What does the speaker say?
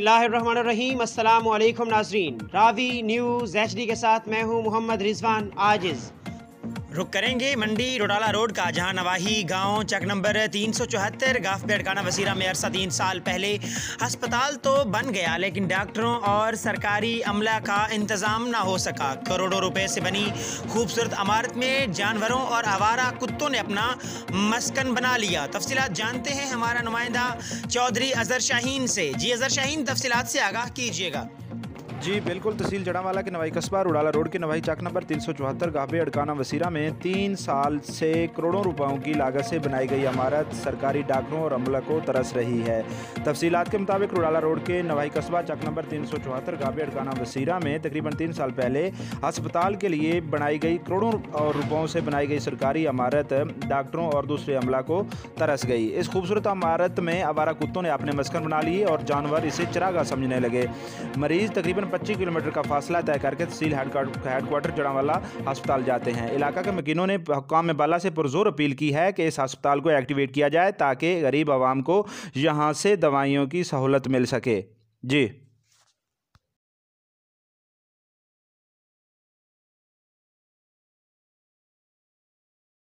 बिस्मिल्लाहिर्रहमानिर्रहीम। अस्सलामु अलैकुम नाज़रीन, रावी न्यूज़ HD के साथ मैं हूं मोहम्मद रिजवान आजिज़। रुक करेंगे मंडी डोडाला रोड का, जहां नवाही गांव चक नंबर 374 गाफ पे अड़काना वसीरा में अरसा 3 साल पहले अस्पताल तो बन गया, लेकिन डॉक्टरों और सरकारी अमला का इंतज़ाम ना हो सका। करोड़ों रुपए से बनी खूबसूरत इमारत में जानवरों और आवारा कुत्तों ने अपना मस्कन बना लिया। तफसीलात जानते हैं हमारा नुमाइंदा चौधरी अजहर शाहीन से। जी अजहर शाहीन, तफसीलात से आगाह कीजिएगा। जी बिल्कुल, तहसील जड़ावाला के नवाई कस्बा रुडाला रोड के नवाई चक नंबर 374 गाहबे अड़काना वसीरा में 3 साल से करोड़ों रुपयों की लागत से बनाई गई इमारत सरकारी डॉक्टरों और अमला को तरस रही है। तफसीलात के मुताबिक रुडाला रोड के नवाई कस्बा चक नंबर 374 गाहबे अड़काना वसीरा में तकरीबन 3 साल पहले अस्पताल के लिए बनाई गई करोड़ों और रुपयों से बनाई गई सरकारी इमारत डॉक्टरों और दूसरे अमला को तरस गई। इस खूबसूरत इमारत में आवारा कुत्तों ने अपने मस्कन बना लिए और जानवर इसे चरागाह समझने लगे। मरीज तकरीबन 25 किलोमीटर का फासला तय करके तहसील हेडक्वार्टर जड़ावाला अस्पताल जाते हैं। इलाका के मकीनों ने हुक्काम में बाला से पुरजोर अपील की है कि इस अस्पताल को एक्टिवेट किया जाए ताकि गरीब आवाम को यहाँ से दवाइयों की सहूलत मिल सके। जी।